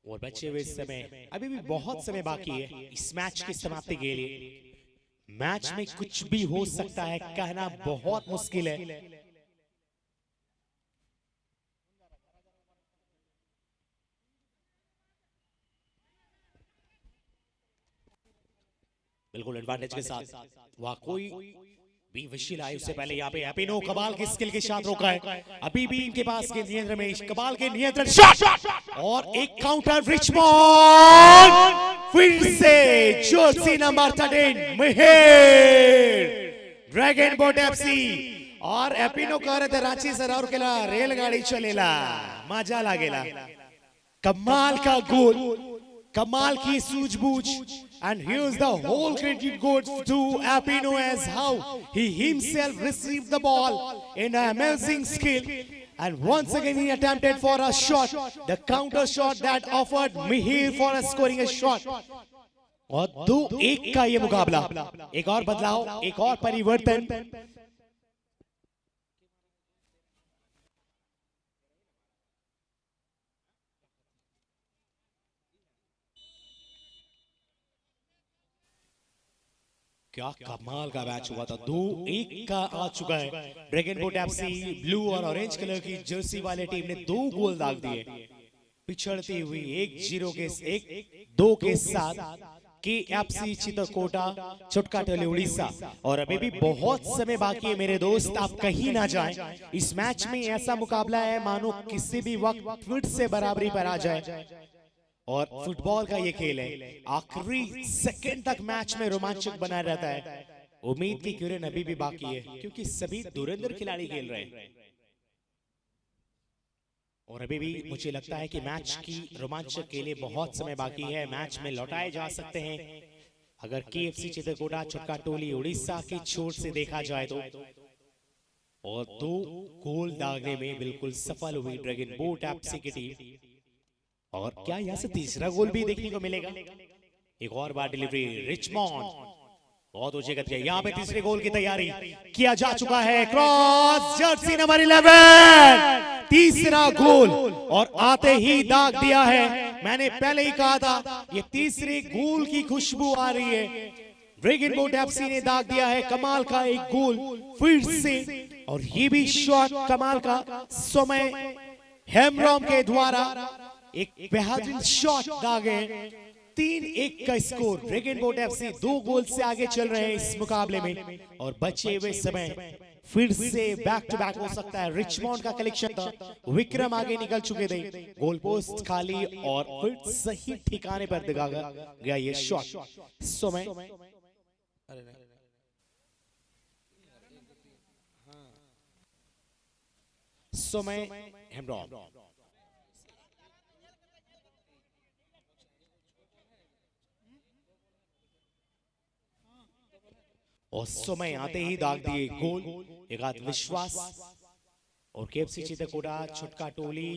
Speaker 1: और बचे हुए समय अभी भी बहुत समय बाकी है इस मैच की समाप्ति के लिए। मैच में कुछ भी हो सकता है, कहना बहुत मुश्किल है। बिल्कुल एडवांटेज के साथ वहां कोई भी विशिल आए उससे पहले यहाँ पे एपिनो कमाल की स्किल के साथ रोका है। अभी भी इनके पास के नियंत्रण में कमाल के नियंत्रण शॉट और एक काउंटर रिचमॉन्ड फिर से Jersey number 13 Mihir dragon boat FC और एपिनो कह रहे थे रांची से राउरकेला रेलगाड़ी चलेला मजा लागेला। कमाल का गोल, कमाल की सूझबूझ, and here's the whole credit goes to Apino as how he himself received the ball in an amazing skill, and once again he attempted for a shot, the counter shot that offered Mihir for a scoring a shot. और 2-1 का ये मुकाबला, एक और बदलाव, एक और परिवर्तन। क्या कमाल का मैच हुआ था, 2-1 का आ चुका है। ड्रैगन बोट एफसी ब्लू और ऑरेंज कलर की जर्सी वाले टीम ने 2 गोल दाग दिए, पिछड़ती हुई 1-2 के साथ KFC चित्रकोटा छुटका टोली उड़ीसा। और अभी भी बहुत समय बाकी है मेरे दोस्त, आप कहीं ना जाएं। इस मैच में ऐसा मुकाबला है मानो किसी भी वक्त फिर से बराबरी पर आ जाए। और फुटबॉल का ये खेल है, आखिरी सेकंड तक मैच में रोमांचक बना रहता है। उम्मीद की किरण अभी भी बाकी है क्योंकि सभी धुरंधर खिलाड़ी खेल रहे हैं और अभी भी मुझे लगता है कि मैच की रोमांचक के लिए बहुत समय बाकी है। मैच में लौटाए जा सकते हैं अगर KFC चित्रकोटा छुटका टोली उड़ीसा की छोर से देखा जाए तो। और 2 गोल दागने में बिल्कुल सफल हुई ड्रैगन बोट एफसी की टीम। और क्या यहाँ से तीसरा गोल भी देखने को मिलेगा? एक और बार डिलीवरी रिचमॉन्ड बहुत ऊंचे गति, यहाँ पे तीसरे गोल की तैयारी किया जा चुका है। क्रॉस जर्सी नंबर 11 तीसरा गोल और आते ही दाग दिया है। मैंने पहले ही कहा था ये तीसरे गोल की खुशबू आ रही है। ड्रैगन बोट एफसी ने दाग दिया है कमाल का एक गोल फिर से, और ये भी शॉट कमाल का समय हेमरॉम के द्वारा एक बेहतरीन शॉट दागे। 3-1 का स्कोर, ड्रैगन बोट एफसी 2 गोल से आगे चल रहे हैं इस मुकाबले में। और बचे हुए समय फिर से बैक टू बैक हो सकता है। रिचमॉन्ड का कलेक्शन था, विक्रम आगे निकल चुके थे, गोल पोस्ट खाली और फिर सही ठिकाने पर दिखा गया ये शॉट। समय हेमरॉम और समय आते ही दाग दिए गोल, एक आत्मविश्वास। और KFC चित्रकोटा छुटका टोली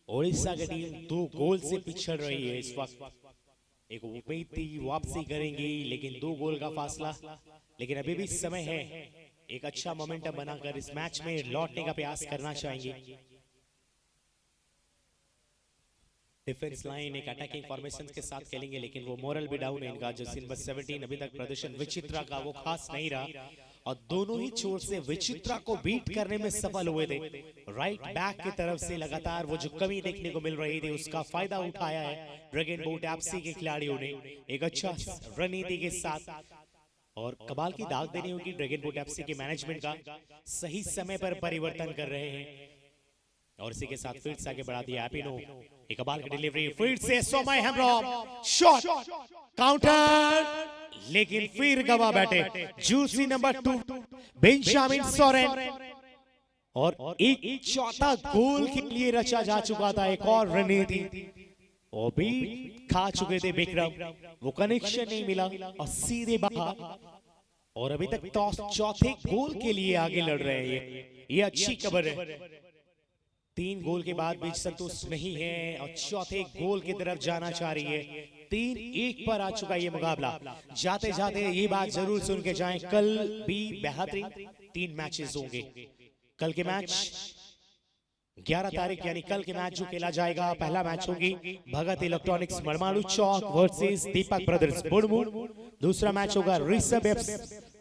Speaker 1: ओडिशा की टीम 2 गोल से पिछड़ रही है इस वक्त। एक उम्मीद थी वापसी करेंगी लेकिन 2 गोल का फासला, लेकिन अभी भी समय है, एक अच्छा मोमेंटम बनाकर इस मैच में लौटने का प्रयास करना चाहेंगे। डिफेंस लाइन एक अटैकिंग फॉर्मेशन के साथ खेलेंगे लेकिन वो मोरल भी डाउन है इनका। जर्सी नंबर 17 अभी तक प्रदर्शन विचित्रा का वो खास नहीं रहा और दोनों ही छोर से विचित्रा को बीट करने में सफल हुए थे। राइट बैक की तरफ से लगातार वो जो कमी देखने को मिल रही थी उसका फायदा उठाया है ड्रैगन बोट एफसी के खिलाड़ियों ने एक अच्छा रणनीति के साथ। और कमाल की दाग देनी होगी ड्रैगन बोट एफसी के मैनेजमेंट का, सही समय पर परिवर्तन कर रहे हैं। और इसी के साथ फिर से आगे बढ़ा दिया एपिनो, एक कमाल की डिलीवरी फिर से समय हेमरॉम शॉट काउंटर, लेकिन फिर गवा बैठे जूसी नंबर 2 बेंजामिन सोरेन। और एक चौथा गोल के लिए रचा जा चुका था एक और रणनीति, वो भी खा चुके थे विक्रम, वो कनेक्शन नहीं मिला और सीधे बाहर। और अभी तक टॉस चौथे गोल के लिए आगे लड़ रहे हैं ये अच्छी खबर है। 3 गोल के बाद भी संतुष्ट नहीं है और चौथे गोल की तरफ जाना चाह रही है। 3-1 पर आ चुका ये मुकाबला। जाते जाते ये बात जरूर सुन के जाएं, कल भी बेहतरीन 3 मैचेस होंगे। कल के मैच 11 तारीख यानी कल के मैच जो खेला जाएगा, पहला मैच होगी Bhagat electronics Marmalu Chowk versus Deepak brothers Burmu. दूसरा मैच होगा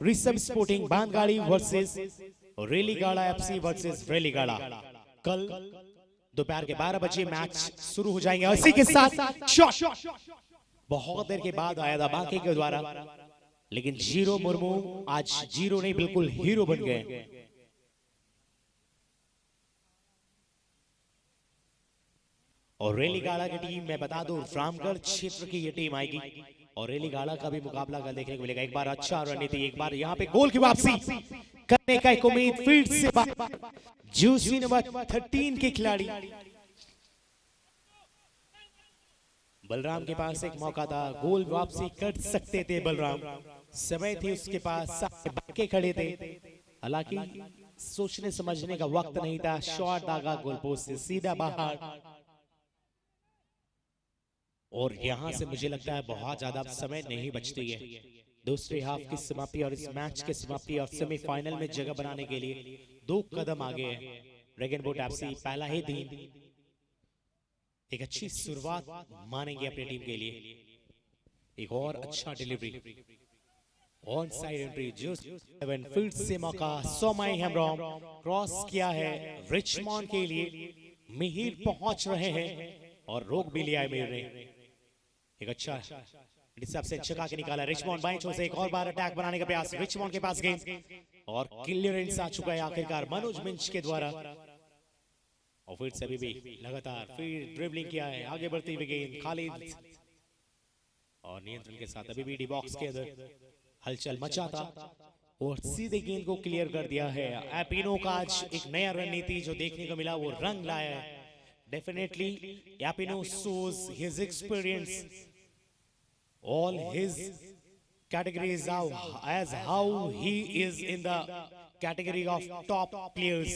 Speaker 1: Rishabh sporting Bandhgari versus Religara FC versus Religara. कल दोपहर के 12 बजे मैच शुरू हो जाएंगे। इसी के साथ शॉट बहुत देर के बाद आया था बाकी के द्वारा, लेकिन जीरो मुर्मू आज जीरो नहीं बिल्कुल हीरो बन गए। और रेलीगाड़ा की टीम मैं बता दूं रामगढ़ क्षेत्र की ये टीम आएगी और रेलीगाड़ा का भी मुकाबला कल देखने को मिलेगा। एक बार अच्छा रणनीति, एक बार यहाँ पे गोल की वापसी करने का एक उम्मीद फील्ड से जूसी नंबर 13 के खिलाड़ी बलराम के पास एक मौका था, गोल वापसी कर सकते थे बलराम, समय थी उसके पास, बाकी खड़े थे, हालांकि सोचने समझने का वक्त नहीं था। शॉट दागा गोल पोस्ट से सीधा बाहर। और यहां से मुझे लगता है बहुत ज्यादा समय नहीं बचती है दूसरे हाफ की समाप्ति और इस मैच के समाप्ति और सेमीफाइनल में जगह बनाने के लिए 2 कदम आगे है ड्रैगन बोट एफसी। पहला ही दिन एक अच्छी शुरुआत मानेंगे अपनी टीम के लिए। एक और अच्छा डिलीवरी ऑन साइड एंट्री जो 7 फील्ड से मौका सोमाई हेमब्रॉम क्रॉस किया है रिचमॉन्ड के लिए। मिहिर पहुंच रहे हैं और रोक भी लिया है मिहिर ने। एक अच्छा सबसे चका के निकाला रिचमॉन्ड बाएं छोर से, एक और बार अटैक बनाने का प्रयास रिचमॉन्ड के पास गेंद और क्लियरेंस आ चुका है आखिरकार मनोज मिंच के द्वारा। और फिर से भी लगातार फिर ड्रिबलिंग किया है, आगे बढ़ती हुई गेंद खालिद और नियंत्रण के साथ अभी भी डी बॉक्स के अंदर हलचल मचा था और सीधे गेंद को क्लियर कर दिया है। एपिनो का आज एक नया रणनीति जो देखने को मिला वो रंग लाया है। Definitely Epino shows his experience, all his categories as how he is in the category of top players.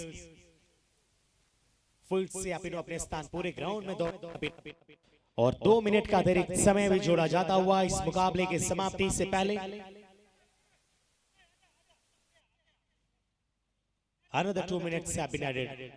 Speaker 1: Full से एपिनो अपने स्थान पूरे ग्राउंड में दौड़ और 2 मिनट का अतिरिक्त समय भी जोड़ा जाता हुआ इस मुकाबले की समाप्ति से पहले। Another 2 minutes have been added.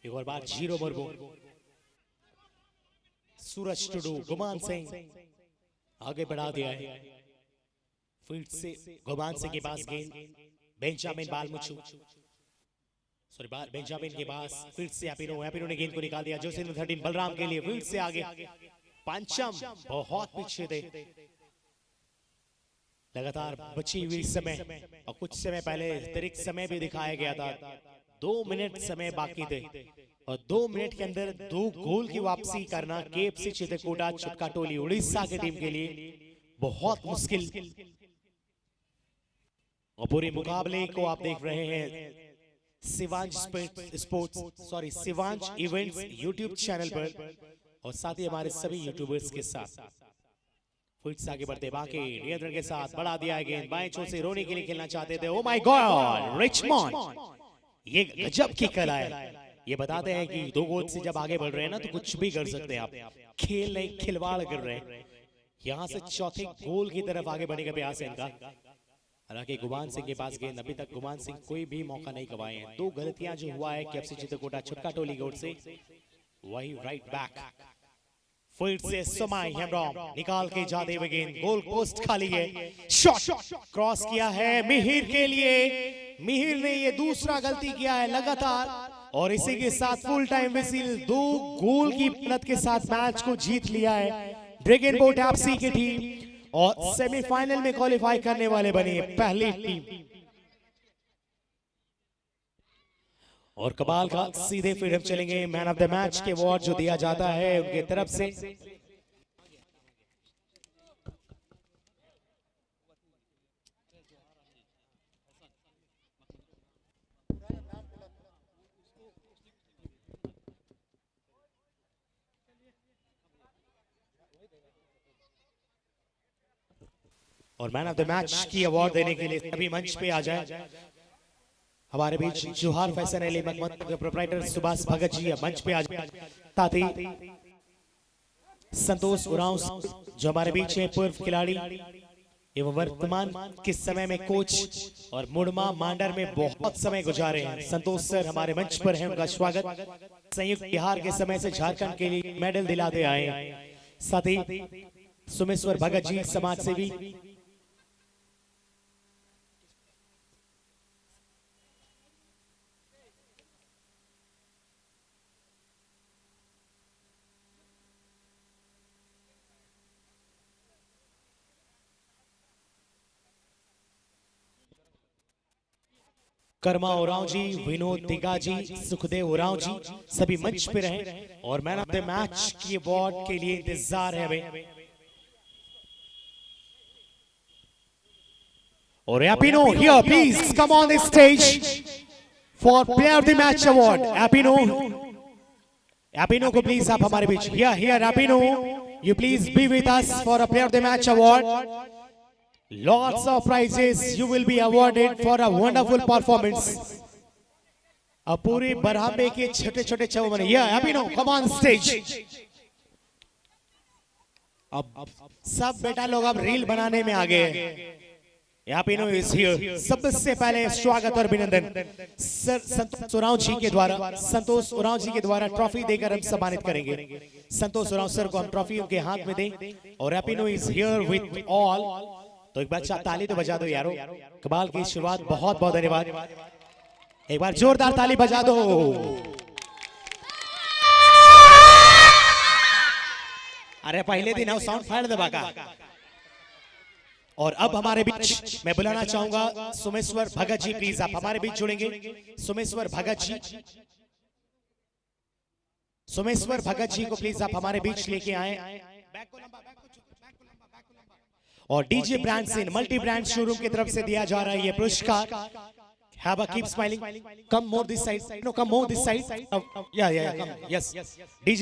Speaker 1: एक और बार जीरो मुर्मू, सूरज टुडू, गुमान सिंह आगे बढ़ा दिया है। फील्ड से गुमान सिंह के पास गेंद बेंजामिन बालमुचू, सॉरी बेंजामिन के पास फील्ड से एपिनो ने गेंद को निकाल दिया। जोसेफ 13 बलराम के लिए फील्ड से आगे पंचम बहुत पीछे थे। लगातार बची हुई समय और कुछ समय पहले अतिरिक्त समय भी दिखाया गया था। 2 मिनट समय बाकी थे और 2 मिनट के अंदर 2 गोल की वापसी करना केएफसी चित्रकूटा छुटका टोली उड़ीसा की टीम के लिए बहुत मुश्किल। और पूरे मुकाबले को आप देख रहे हैं शिवांश इवेंट्स यूट्यूब चैनल पर और साथ ही हमारे सभी यूट्यूबर्स के साथ। फुल से आगे बढ़ते बाकी नियंत्रण के साथ बढ़ा दिया है गेंद बाएं छोर से रोने के लिए खेलना चाहते थे। ओ माय गॉड रिचमॉन्ड, ये गजब की कला है। ये बताते हैं कि 2 गोल से जब आगे बढ़ रहे हैं ना तो कुछ भी कर सकते हैं आप, खेल नहीं खिलवाड़ कर रहे हैं। यहां से चौथे गोल की तरफ आगे बढ़ने का प्रयास है इनका। हालांकि गुमान सिंह के पास गेंद, अभी तक गुमान सिंह कोई भी मौका नहीं गवाए हैं। 2 गलतियां जो हुआ है केएफसी चित्रकूटा छुटका टोली की ओर से, वही राइट बैक फील्ड से सोमाई हेमब्रॉम निकाल के जाते हुए गेंद गोल पोस्ट खाली है। शॉट क्रॉस किया है मिहिर के लिए, मिहिर ने ये दूसरा गलती किया है लगातार और इसी के साथ फुल टाइम विसिल 2 गोल की मदद के साथ मैच को जीत लिया है ड्रैगन बोट एफसी की टीम और सेमीफाइनल में क्वालिफाई करने वाले बनी पहली टीम। और कमाल का सीधे फिर हम चलेंगे मैन ऑफ द मैच के अवार्ड जो दिया जाता है उनके तरफ से। और मैन ऑफ द मैच की अवार्ड देने के लिए सभी मंच पे आ जाए। हमारे बीच जोहार फैशन अली मकमत के प्रोप्राइटर सुभाष भगत जी मंच पे आ जाए। साथ ही संतोष उरांव जो हमारे बीच है, पूर्व खिलाड़ी एवं वर्तमान के समय में कोच और मुड़मा मांडर में बहुत समय गुजारे हैं। संतोष सर हमारे मंच पर हैं, उनका स्वागत। संयुक्त बिहार के समय से झारखंड के लिए मेडल दिलाते आए हैं। साथ ही सोमेश्वर भगत जी समाज सेवी, कर्मा उरांव जी, विनोद तिगा जी, सुखदेव उरांव जी सभी मंच पे रहे और मैन ऑफ द मैच की अवार्ड के लिए इंतजार है हमें। और Epino here please come on the stage for player of the match award. Epino को प्लीज आप हमारे बीच here Epino you please be with us for a player of the match award. Lots of prizes you will be awarded for a wonderful performance. अब पूरे बरहमे के छोटे छोटे चौबन Abhinav, come on stage. अब सब बेटा लोग अब रील बनाने में आ गए हैं। Abhinav is here. सबसे पहले स्वागत और अभिनंदन सर संतोष उरांव जी के द्वारा ट्रॉफी देकर हम सम्मानित करेंगे। संतोष उरांव सर को हम ट्रॉफी उनके हाथ में दें और Abhinav is here with all। तो एक बार ताली तो बजा दो यारो, कमाल की शुरुआत, बहुत बहुत धन्यवाद। एक बार जोरदार ताली बजा दो। अरे पहले दिन साउंड फायर दबा का। और अब हमारे बीच मैं बुलाना चाहूंगा सोमेश्वर भगत जी, प्लीज आप हमारे बीच जुड़ेंगे। सोमेश्वर भगत जी को प्लीज आप हमारे बीच लेके आए। और डीजे ब्रांड से मल्टी ब्रांड शोरूम की तरफ से दिया जा रहा है ये पुरस्कार। Have a keep smiling. Come more this side. No, come more this side. Yeah. Come. Yes.